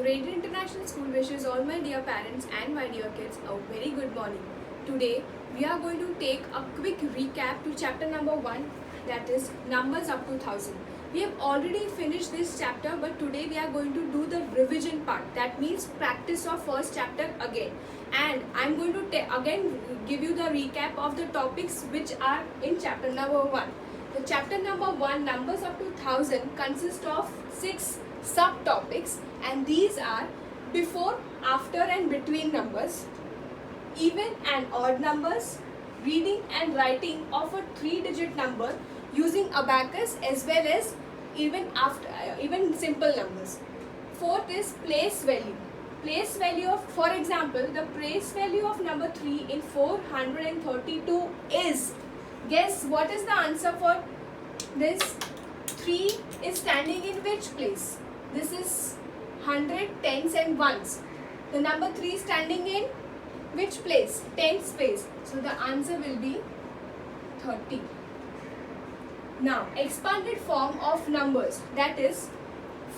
Radiant International School wishes all my dear parents and my dear kids a very good morning. Today we are going to take a quick recap to chapter number 1, that is numbers up to 1000. We have already finished this chapter, but today we are going to do the revision part. That means practice of first chapter again. And I am going to again give you the recap of the topics which are in chapter number 1. The chapter number 1, numbers up to 1000, consists of 6 subtopics, and these are before, after and between numbers, even and odd numbers, reading and writing of a 3-digit number using abacus, as well as even simple numbers. Fourth is place value. Place value of, for example, the place value of number 3 in 432 is, guess what is the answer for this? 3 is standing in which place? This is 100, tens and ones. The number 3 is standing in which place? Tens place. So the answer will be 30. Now, expanded form of numbers, that is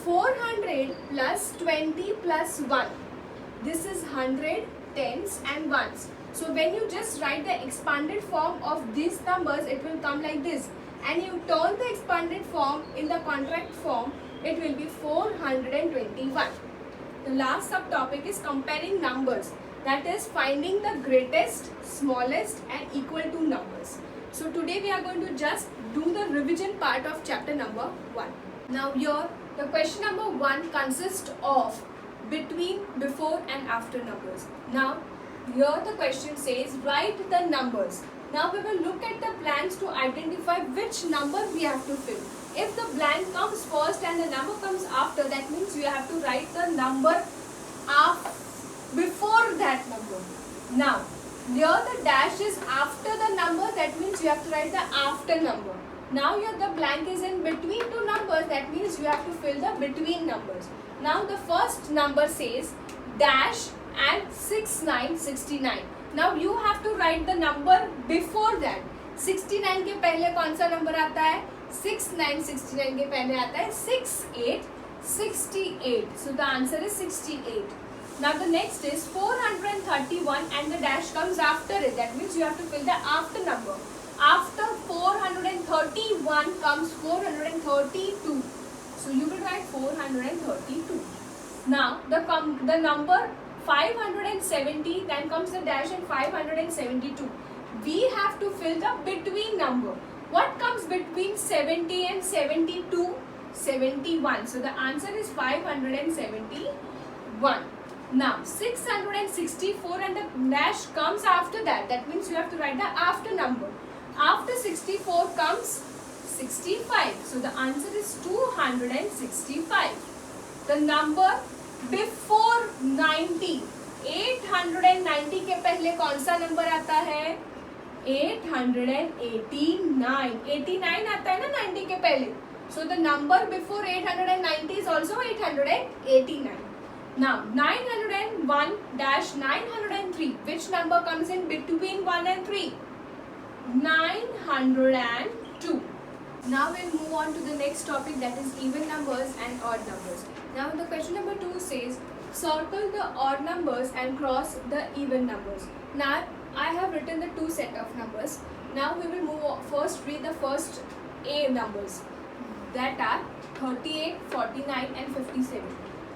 400 plus 20 plus 1. This is 100, tens and ones. So when you just write the expanded form of these numbers, it will come like this. And you turn the expanded form in the contract form, it will be 421. The last subtopic is comparing numbers, that is finding the greatest, smallest and equal to numbers. So today we are going to just do the revision part of chapter number 1. Now here the question number 1 consists of between, before and after numbers. Now here the question says write the numbers. Now we will look at the blanks to identify which number we have to fill. If the blank comes first and the number comes after, that means you have to write the number before that number. Now here the dash is after the number, that means you have to write the after number. Now here the blank is in between two numbers, that means you have to fill the between numbers. Now the first number says dash and 6969. Now you have to write the number before that. 69 के पहले कौन सा number आता है? 69 के पहले आता है 68. So the answer is 68. Now the next is 431 and the dash comes after it. That means you have to fill the after number. After 431 comes 432. So you will write 432. Now the number 570, then comes the dash and 572. We have to fill the between number. What comes between 70 and 72? 71. So the answer is 571. Now 664 and the dash comes after that. That means you have to write the after number. After 64 comes 65. So the answer is 265. The number before 90, 890 के पहले कौन सा number आता है? 889. 89 आता है ना 90 के पहले. So the number before 890 is also 889. Now 901 dash 903. Which number comes in between 1 and 3? 902. Now we'll move on to the next topic, that is even numbers and odd numbers. Now the question number 2 says circle the odd numbers and cross the even numbers. Now I have written the 2 set of numbers. Now we will move on. First read the first A numbers, that are 38, 49 and 57.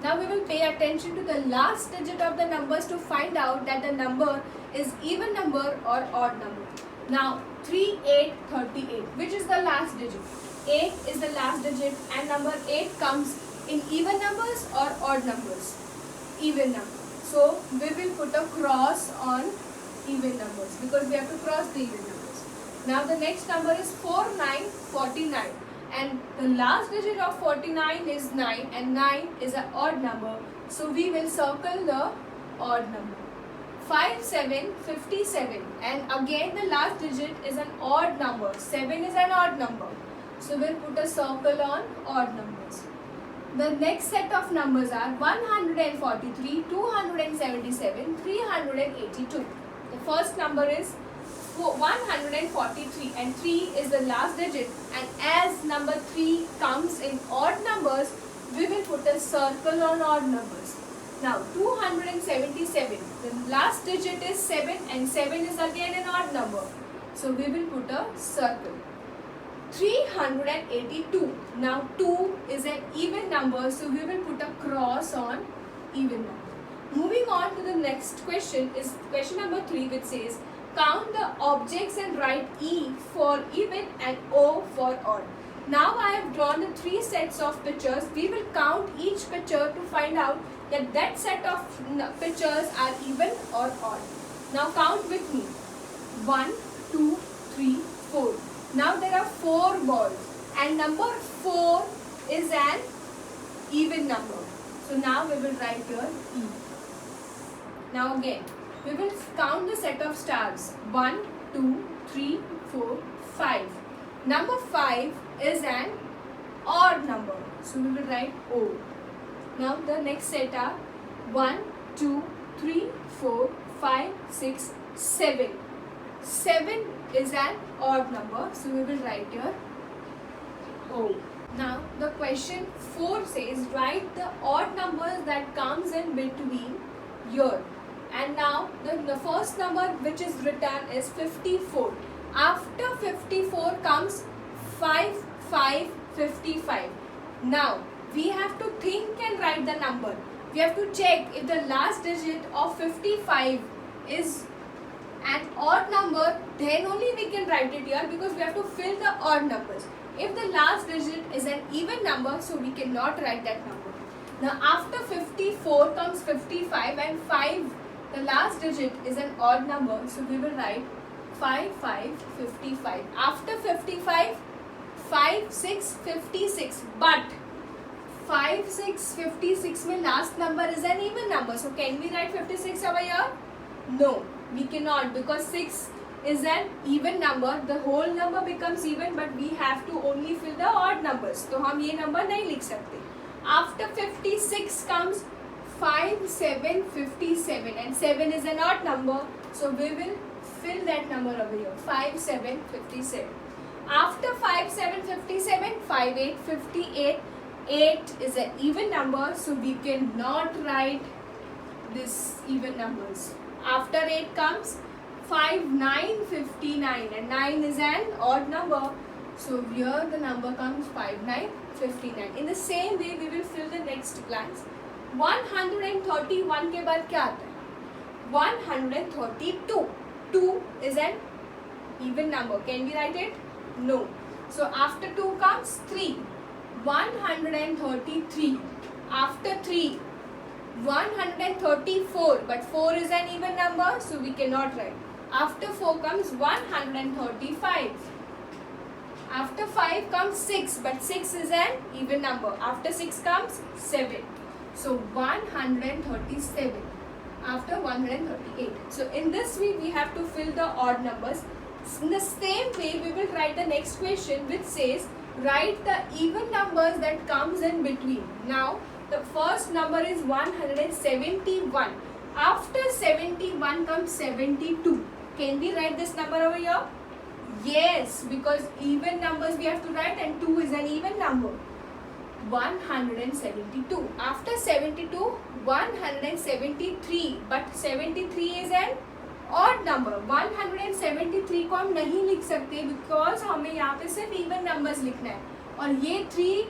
Now we will pay attention to the last digit of the numbers to find out that the number is even number or odd number. Now 3, 8, 38. Which is the last digit? 8 is the last digit, and number 8 comes in even numbers or odd numbers? Even number. So we will put a cross on even numbers because we have to cross the even numbers. Now the next number is 4, 9, 49. And the last digit of 49 is 9, and 9 is an odd number. So we will circle the odd number. 5, 7, 57. And again the last digit is an odd number. 7 is an odd number. So we'll put a circle on odd numbers. The next set of numbers are 143, 277, 382. The first number is 143 and 3 is the last digit, and as number 3 comes in odd numbers, we will put a circle on odd numbers. Now 277, the last digit is 7 and 7 is again an odd number. So we will put a circle. 382, now 2 is an even number, so we will put a cross on even number. Moving on to the next question is question number 3, which says count the objects and write E for even and O for odd. Now I have drawn the 3 sets of pictures. We will count each picture to find out that set of pictures are even or odd. Now count with me. 1, 2, 3, 4. Now there are 4 balls and number 4 is an even number. So now we will write here E. Now again, we will count the set of stars. 1, 2, 3, 4, 5. Number 5 is an odd number. So we will write O. Now the next set are 1, 2, 3, 4, 5, 6, 7. 7 is an odd number. So we will write here O. Now the question 4 says write the odd numbers that comes in between here. And now the first number which is written is 54. After 54 comes 5, 5, 55. Now we have to think and write the number. We have to check if the last digit of 55 is an odd number, then only we can write it here, because we have to fill the odd numbers. If the last digit is an even number, so we cannot write that number. Now after 54 comes 55 and 5, the last digit is an odd number, so we will write 5, 5, 55. After 55, 5, 6, 56. But 5, 6, 56 mein last number is an even number. So can we write 56 over here? No, we cannot, because 6 is an even number. The whole number becomes even, but we have to only fill the odd numbers. तो हम ये number नहीं लिख सकते. After 56 comes 5, 7, 57 and 7 is an odd number. So we will fill that number over here. 5, 7, 57. After 5, 7, 57, 5, 8, 58. 8 is an even number, so we cannot write this even numbers. After 8 comes 5, 9, 59 and 9 is an odd number. So here the number comes 5, 9, 59. In the same way we will fill the next blanks. 131 के बाद क्या आता है? 132. 2 is an even number. Can we write it? No. So after 2 comes 3. 133. After 3, 134. But 4 is an even number, so we cannot write. After 4 comes 135. After 5 comes 6, but 6 is an even number. After 6 comes 7. So 137. After 138. So in this way we have to fill the odd numbers. In the same way we will write the next question, which says write the even numbers that comes in between. Now the first number is 171. After 71 comes 72. Can we write this number over here? Yes, because even numbers we have to write and 2 is an even number. 172. After 72, 173. But 73 is an odd number. 173 को हम नहीं लिख सकते because हमें यहाँ पे सिर्फ even numbers लिखना है और ये 3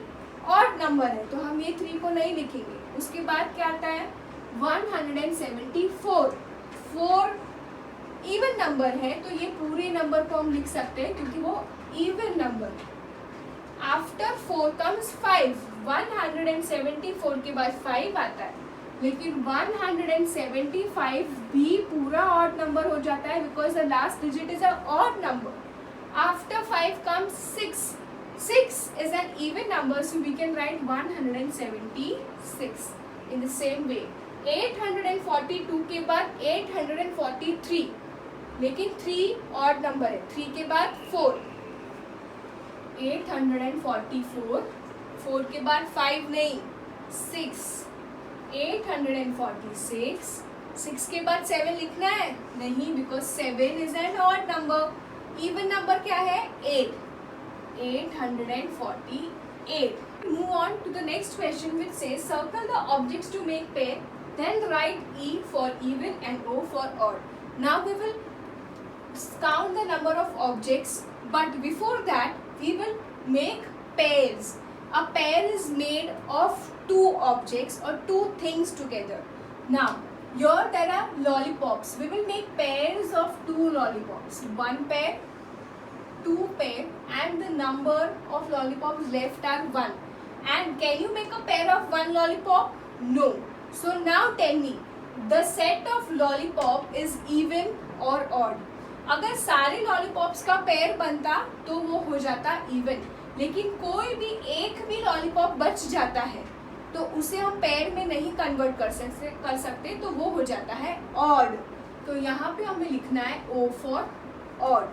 odd number है, तो हम ये 3 को नहीं लिखेंगे. उसके बाद क्या आता है? 174. 4 even number है, तो ये पूरे number को हम लिख सकते हैं क्योंकि वो even number है. After 4 comes 5. 174 के बाद 5 आता है, लेकिन 175 भी पूरा odd number हो जाता है because the last digit is an odd number. After 5 comes 6. 6 is an even number, so we can write 176. In the same way 842 के बाद 843, लेकिन 3 odd number है. 3 के बाद 4. 844. 4 के बाद 5 नहीं, 6. 846. 6 के बाद 7 लिखना है नहीं, because 7 is an odd number. Even number क्या है? 8. 848. Move on to the next question, which says circle the objects to make pair, then write E for even and O for odd. Now we will count the number of objects, but before that we will make pairs. A pair is made of two objects or two things together. Now here there are lollipops. We will make pairs of two lollipops. One pair, two pair, and the number of lollipops left are 1. And can you make a pair of one lollipop? No. So now tell me, the set of lollipop is even or odd? अगर सारे lollipops का pair बनता तो वो हो जाता even, लेकिन कोई भी एक भी लॉलीपॉप बच जाता है तो उसे हम पेयर में नहीं कन्वर्ट कर सकते, तो वो हो जाता है ऑड. तो यहाँ पे हमें लिखना है O for odd.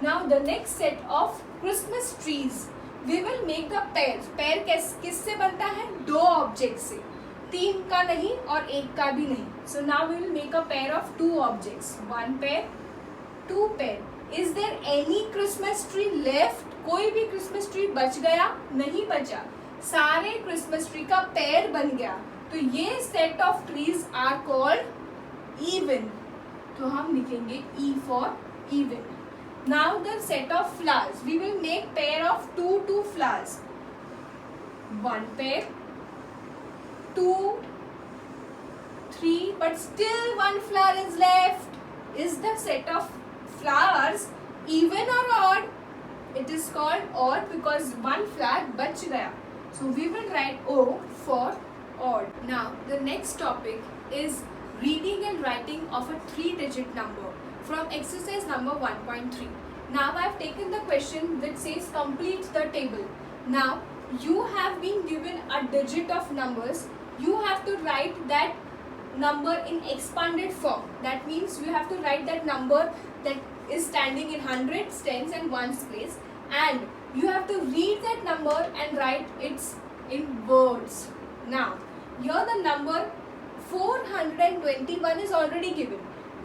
Now the next set of Christmas trees, we will make the pair. Pair किससे बनता है? दो ऑब्जेक्ट से, तीन का नहीं और एक का भी नहीं. So now we will make a pair of two objects. One pair, two pair. Is there any Christmas tree left? कोई भी क्रिसमस ट्री बच गया? नहीं बचा, सारे क्रिसमस ट्री का पेयर बन गया. तो ये set of trees are called even. तो हम लिखेंगे E for even. Now the set of flowers, we will make pair of two flowers. One pair, two, three, but still one flower is left. Is the set of flowers even or odd? It is called odd because one flower बच गया. So we will write O for odd. Now the next topic is reading and writing of a 3-digit number from exercise number 1.3. Now I have taken the question which says complete the table. Now you have been given a digit of numbers. You have to write that number in expanded form. That means you have to write that number that is standing in hundreds, tens and ones place, and you have to read that number and write it in words. Now here the number 421 is already given.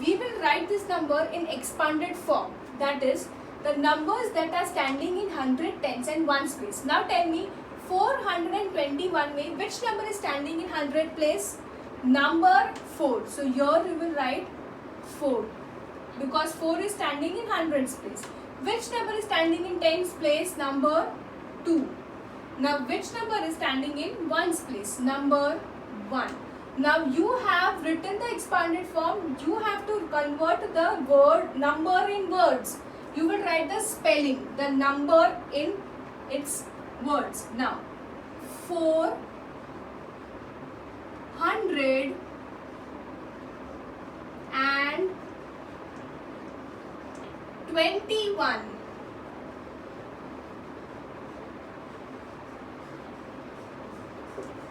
We will write this number in expanded form, that is the numbers that are standing in 100, tens and ones place. Now tell me, 421 में which number is standing in 100 place? Number 4. So here we will write 4 because 4 is standing in hundreds place. Which number is standing in tens place? Number 2. Now which number is standing in ones place? Number 1. Now you have written the expanded form. You have to convert the word number in words. You will write the spelling, the number in its words. Now 421.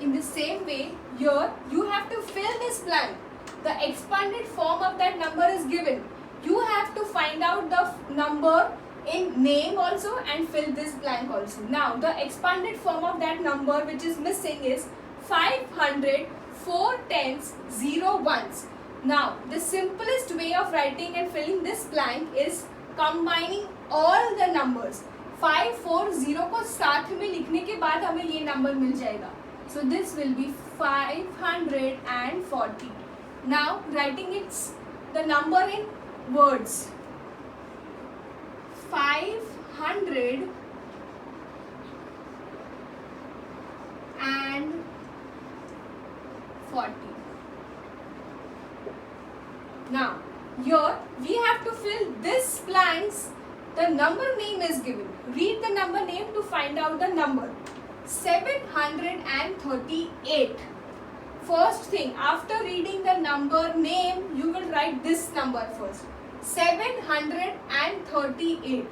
In the same way, here you have to fill this blank. The expanded form of that number is given. You have to find out the number in name also and fill this blank also. Now the expanded form of that number which is missing is 500, 4 tens, 0 ones. Now the simplest way of writing and filling this blank is combining all the numbers. 5, 4, 0 को साथ में लिखने के बाद हमें ये number मिल जाएगा. So this will be 540. Now writing it's the number in words. 540. Now here we have to fill this blanks. The number name is given. Read the number name to find out the number. 738. First thing, after reading the number name, you will write this number first. 738.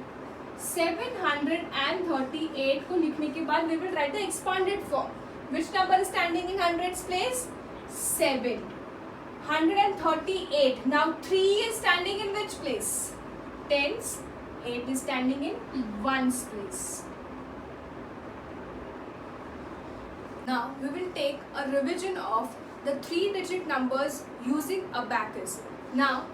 738 को लिखने के बाद we will write the expanded form. Which number is standing in hundreds place? 7. 138. Now 3 is standing in which place? Tens. 8 is standing in ones place. Now we will take a revision of the 3-digit numbers using abacus. Now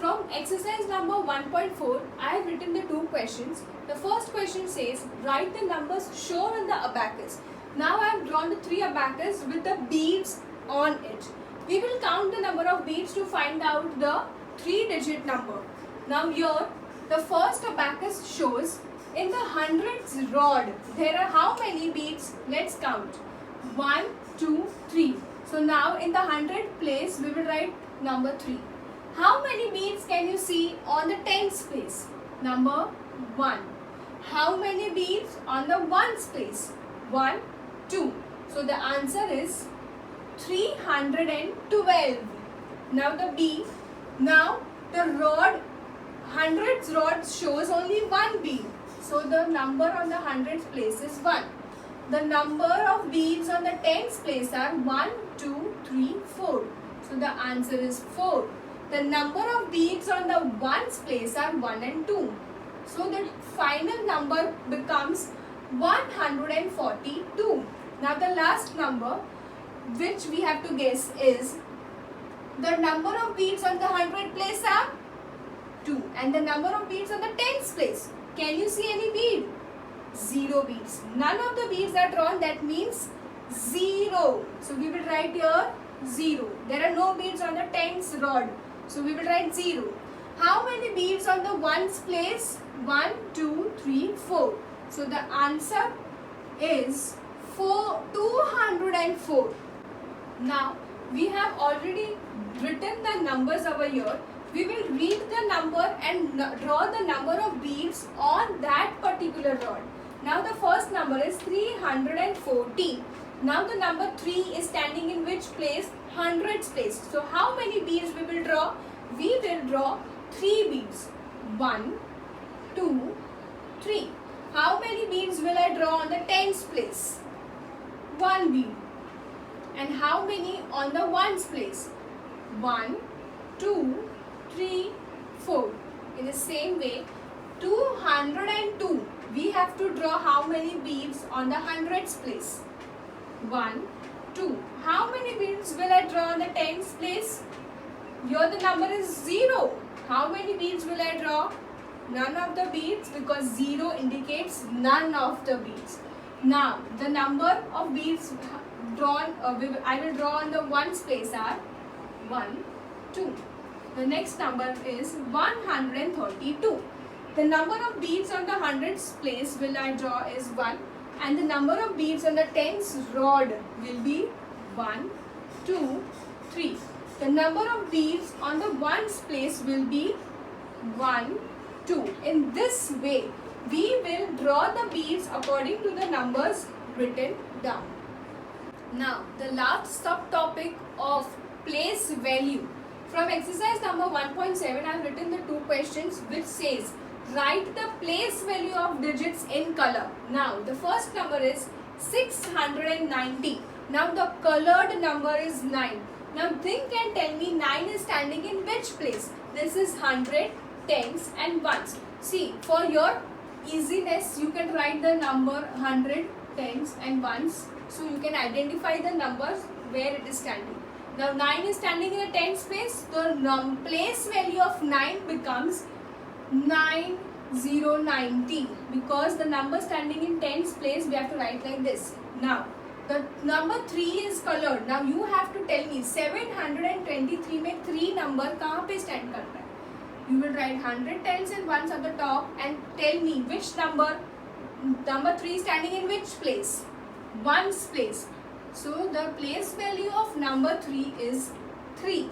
from exercise number 1.4, I have written the two questions. The first question says, write the numbers shown in the abacus. Now I have drawn the 3 abacus with the beads on it. We will count the number of beads to find out the 3-digit number. Now here the first abacus shows in the hundreds rod there are how many beads? Let's count. 1, 2, 3. So now in the 100 place we will write number 3. How many beads can you see on the tens place? Number 1. How many beads on the ones place? 1, 2. So the answer is 312. Now the B. Now the rod, hundreds rod shows only one bead. So the number on the hundreds place is 1. The number of beads on the tens place are 1, 2, 3, 4. So the answer is 4. The number of beads on the ones place are 1 and 2. So the final number becomes 142. Now the last number which we have to guess is the number of beads on the 100 place are 2 and the number of beads on the tens place. Can you see any bead? 0 beads. None of the beads are drawn, that means 0. So we will write here 0. There are no beads on the tens rod. So we will write 0. How many beads on the ones place? 1, 2, 3, 4. So the answer is 204. Now we have already written the numbers over here. We will read the number and draw the number of beads on that particular rod. Now the first number is 314. Now the number 3 is standing in which place? Hundreds place. So how many beads we will draw? We will draw 3 beads. 1, 2, 3. How many beads will I draw on the tens place? 1 bead. And how many on the ones place? 1, 2, 3, 4. In the same way, 202. We have to draw how many beads on the hundreds place? 1, 2. How many beads will I draw on the tens place? Here the number is 0. How many beads will I draw? None of the beads, because 0 indicates none of the beads. Now the number of beads drawn, I will draw on the ones place are 1, 2. The next number is 132. The number of beads on the hundreds place will I draw is 1 and the number of beads on the tens rod will be 1, 2, 3. The number of beads on the ones place will be 1, 2. In this way, we will draw the beads according to the numbers written down. Now, the last subtopic of place value. From exercise number 1.7, I have written the 2 questions which says, write the place value of digits in color. Now, the first number is 690. Now, the colored number is 9. Now, think and tell me 9 is standing in which place? This is 100, tens and ones. See, for your easiness, you can write the number 100, tens and ones. So, you can identify the numbers where it is standing. Now 9 is standing in the tens place. The place value of 9 becomes 9090 because the number standing in tens place we have to write like this. Now the number 3 is colored. Now you have to tell me 723 में 3 number कहाँ पे stand करता है? You will write 100 tens and ones at the top and tell me which number 3 standing in which place? Ones place. So the place value of number 3 is 3.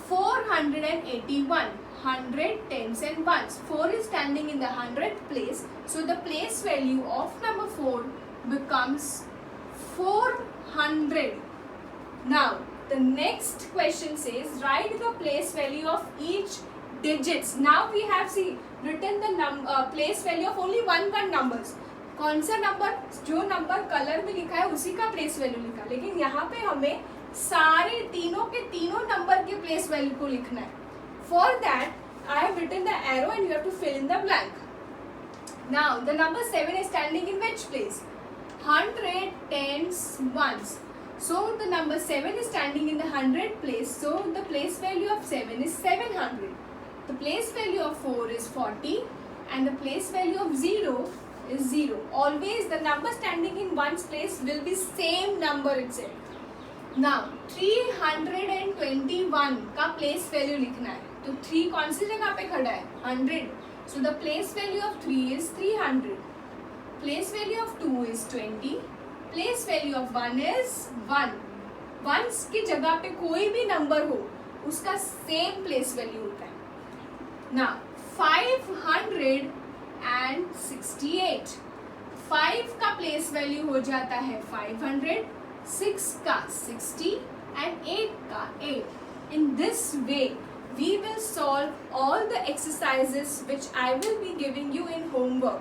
481. 100 tens and ones. 4 is standing in the 100th place. So the place value of number 4 becomes 400. Now the next question says write the place value of each digits. Now we have written the place value of only one numbers. कौन सा number? जो number colour में लिखा है उसी का place value लिखा, लेकिन यहाँ पे हमें सारे तीनों के तीनों नंबर के प्लेस वैल्यू को लिखना है. For that I have written the arrow and you have to fill in the blank. Now the number 7 is standing in which place? 100 tens ones. So the number 7 is standing in the 100 place. So the place value of 7 is 700. The place value of 4 is 40 and the place value of 0 is 0. Always the number standing in one's place will be same number itself. Now 321 का place value लिखना है, तो 3 कौन सी जगह पे खड़ा है? 100. So the place value of 3 is 300. Place value of 2 is 20. Place value of 1 is 1. Once की जगह पे कोई भी नंबर हो उसका सेम प्लेस वैल्यू होता है ना. 568, 5 का प्लेस वैल्यू हो जाता है 500, 6 का 60 and 8 का 8. In this way we will solve all the exercises which I will be giving you in homework.